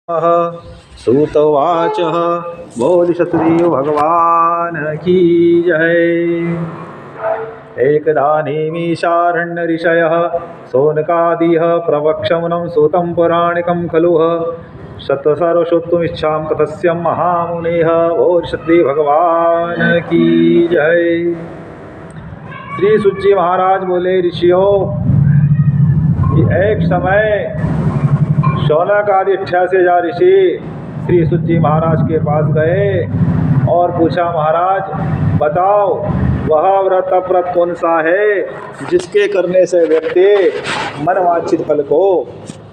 सूतवाच बोधिसत्सुदेव भगवान की जय। एकदा नेमिषारण्य ऋषयः शौनकादिः प्रवक्षमुनं सूतं पौराणिकं खलु सत्सर्वश्रोतुमिच्छां कथस्य महामुनेः बोधिसत्सुदेव भगवान की जय। श्री सूत जी महाराज बोले, ऋषियों, कि एक समय शौनक आदि 88,000 ऋषि श्री सूत जी महाराज के पास गए और पूछा, महाराज बताओ वह व्रत अपव्रत कौन सा है जिसके करने से व्यक्ति मनवांछित फल को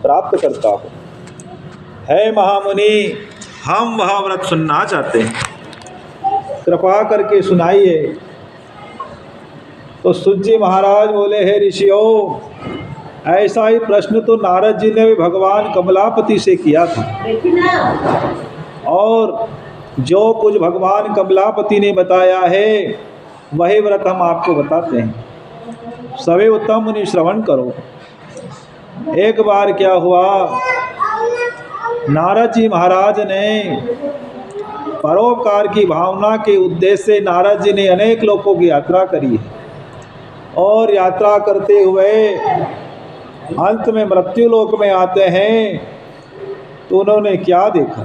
प्राप्त करता हो। है महामुनि, हम वह व्रत सुनना चाहते हैं, कृपा करके सुनाइए। तो सूत जी महाराज बोले, हे ऋषियों, ऐसा ही प्रश्न तो नारद जी ने भी भगवान कमलापति से किया था, और जो कुछ भगवान कमलापति ने बताया है वही व्रत हम आपको बताते हैं। सवे उत्तम मुनि श्रवण करो। एक बार क्या हुआ, नारद जी महाराज ने परोपकार की भावना के उद्देश्य से नारद जी ने अनेक लोकों की यात्रा करी है, और यात्रा करते हुए अंत में मृत्यु लोक में आते हैं तो उन्होंने क्या देखा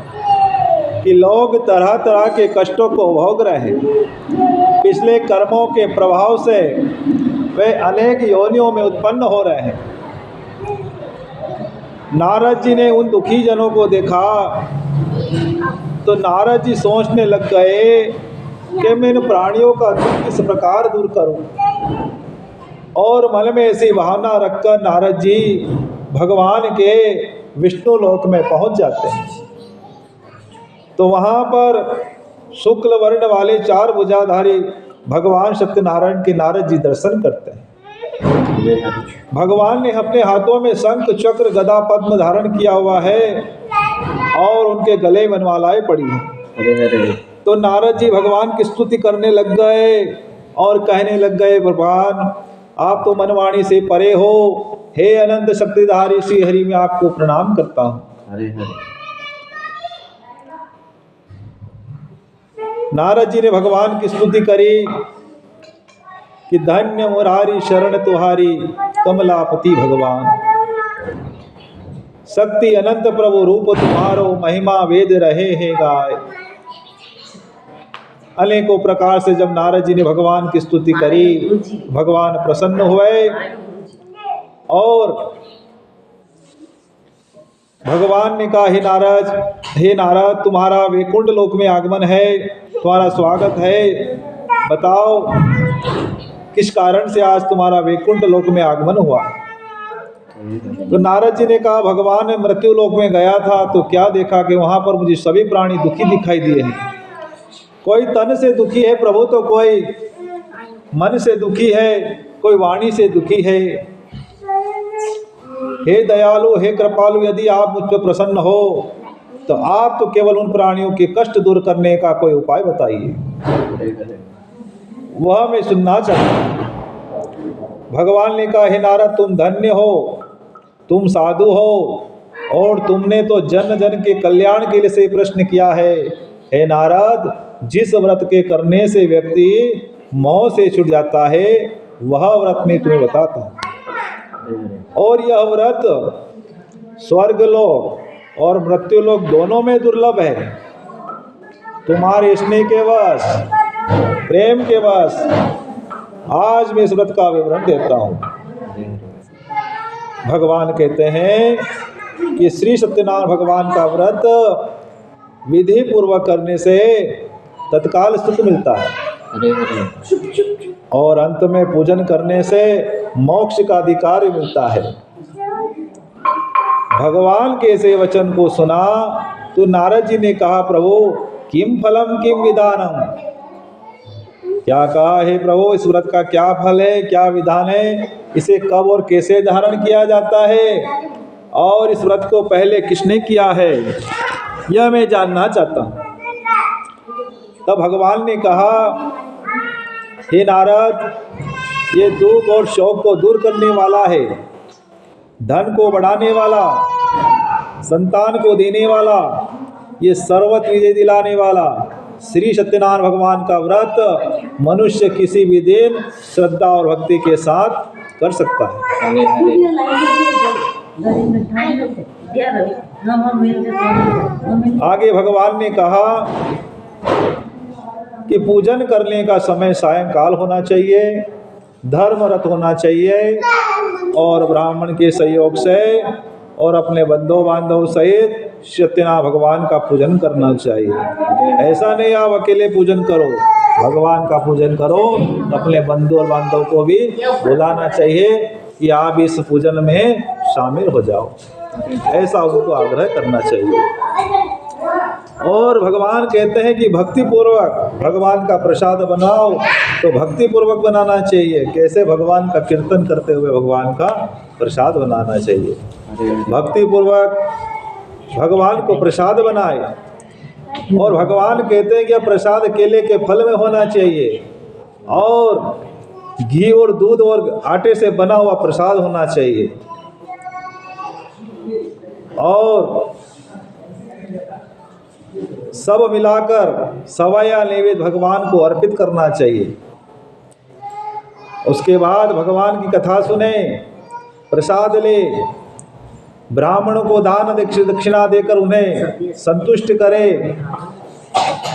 कि लोग तरह तरह के कष्टों को भोग रहे हैं। पिछले कर्मों के प्रभाव से वे अनेक योनियों में उत्पन्न हो रहे हैं। नारद जी ने उन दुखी जनों को देखा तो नारद जी सोचने लग गए कि मैं इन प्राणियों का दुख किस प्रकार दूर करूं, और मन में ऐसी भावना रखकर नारद जी भगवान के विष्णु लोक में पहुंच जाते हैं। तो वहाँ पर शुक्ल वर्ण वाले 4 भुजाधारी भगवान सत्यनारायण के नारद जी दर्शन करते हैं। भगवान ने अपने हाथों में शंख चक्र गदा पद्म धारण किया हुआ है और उनके गले में वनमालाएं पड़ी हैं। तो नारद जी भगवान की स्तुति करने लग गए और कहने लग गए, भगवान आप तो मनवाणी से परे हो, हे अनंत शक्तिधारी श्री हरि, मैं आपको प्रणाम करता हूँ। हरे हरे। नारद जी ने भगवान की स्तुति करी कि धन्य मुरारी शरण तुहारी कमलापति भगवान, शक्ति अनंत प्रभु रूप तुम्हारो, महिमा वेद रहे हैं गाय। अनेकों प्रकार से जब नारद जी ने भगवान की स्तुति करी, भगवान प्रसन्न हुए और भगवान ने कहा, हे नारद, तुम्हारा वैकुंठ लोक में आगमन है, तुम्हारा स्वागत है, बताओ किस कारण से आज तुम्हारा वैकुंठ लोक में आगमन हुआ। तो नारद जी ने कहा, भगवान मैं मृत्यु लोक में गया था तो क्या देखा कि वहाँ पर मुझे सभी प्राणी दुखी दिखाई दिए हैं। कोई तन से दुखी है प्रभु, तो कोई मन से दुखी है, कोई वाणी से दुखी है। हे दयालु, हे कृपालु, यदि आप मुझ पर प्रसन्न हो तो आप तो केवल उन प्राणियों के कष्ट दूर करने का कोई उपाय बताइए, वह मैं सुनना चाहता हूँ। भगवान ने कहा, हे नारद, तुम धन्य हो, तुम साधु हो, और तुमने तो जन जन के कल्याण के लिए से प्रश्न किया है। हे नारद, जिस व्रत के करने से व्यक्ति मोह से छूट जाता है वह व्रत मैं तुम्हें बताता हूँ, और यह व्रत स्वर्ग लोक और मृत्यु लोक दोनों में दुर्लभ है। तुम्हारे स्नेह के वश, प्रेम के वश आज मैं इस व्रत का विवरण देता हूँ। भगवान कहते हैं कि श्री सत्यनारायण भगवान का व्रत विधि पूर्वक करने से तत्काल सुख मिलता है, और अंत में पूजन करने से मोक्ष का अधिकार मिलता है। भगवान के ऐसे वचन को सुना तो नारद जी ने कहा, प्रभु किम फलम किम विधानम, क्या कहा है प्रभु, इस व्रत का क्या फल है, क्या विधान है, इसे कब और कैसे धारण किया जाता है, और इस व्रत को पहले किसने किया है, यह मैं जानना चाहता हूँ। तब भगवान ने कहा, हे नारद, ये दुख और शोक को दूर करने वाला है, धन को बढ़ाने वाला, संतान को देने वाला, ये सर्वत्र विजय दिलाने वाला श्री सत्यनारायण भगवान का व्रत मनुष्य किसी भी दिन श्रद्धा और भक्ति के साथ कर सकता है। आगे भगवान ने कहा कि पूजन करने का समय सायंकाल होना चाहिए, धर्मरत होना चाहिए और ब्राह्मण के सहयोग से और अपने बंधु बांधव सहित सत्यनारायण भगवान का पूजन करना चाहिए। ऐसा नहीं आप अकेले पूजन करो, भगवान का पूजन करो, अपने बंधु और बांधव को भी बुलाना चाहिए कि आप इस पूजन में शामिल हो जाओ, ऐसा उनको आग्रह करना चाहिए। और भगवान कहते हैं कि भक्ति पूर्वक भगवान का प्रसाद बनाओ, तो भक्ति पूर्वक बनाना चाहिए। कैसे? भगवान का कीर्तन करते हुए भगवान का प्रसाद बनाना चाहिए। भक्ति पूर्वक भगवान को प्रसाद बनाए। और भगवान कहते हैं कि प्रसाद केले के फल में होना चाहिए और घी और दूध और आटे से बना हुआ प्रसाद होना चाहिए और सब मिलाकर सवाया नैवेद्य भगवान को अर्पित करना चाहिए। उसके बाद भगवान की कथा सुने, प्रसाद ले, ब्राह्मणों को दान दक्षिणा देकर उन्हें संतुष्ट करे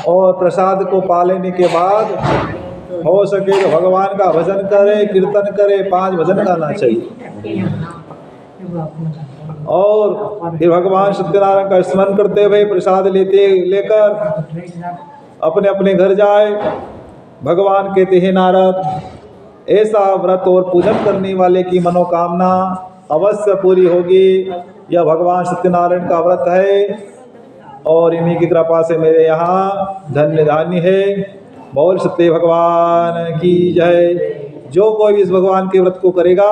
और प्रसाद को पा लेने के बाद हो सके तो भगवान का भजन करे, कीर्तन करे, 5 भजन गाना चाहिए और फिर भगवान सत्यनारायण का स्मरण करते हुए प्रसाद लेकर अपने अपने घर जाए। भगवान कहते हैं, नारद, ऐसा व्रत और पूजन करने वाले की मनोकामना अवश्य पूरी होगी। यह भगवान सत्यनारायण का व्रत है और इन्हीं की कृपा से मेरे यहाँ धन्य धान्य है। बोल सत्य भगवान की जय। जो कोई इस भगवान के व्रत को करेगा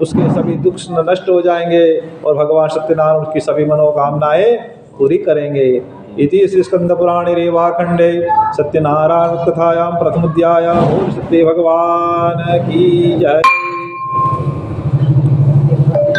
उसके सभी दुख नष्ट हो जाएंगे और भगवान सत्यनारायण उसकी सभी मनोकामनाएं पूरी करेंगे। इति श्री स्कंद पुराणे रेवाखंडे सत्यनारायण कथायां प्रथम अध्याय। बोल सत्य भगवान की जय।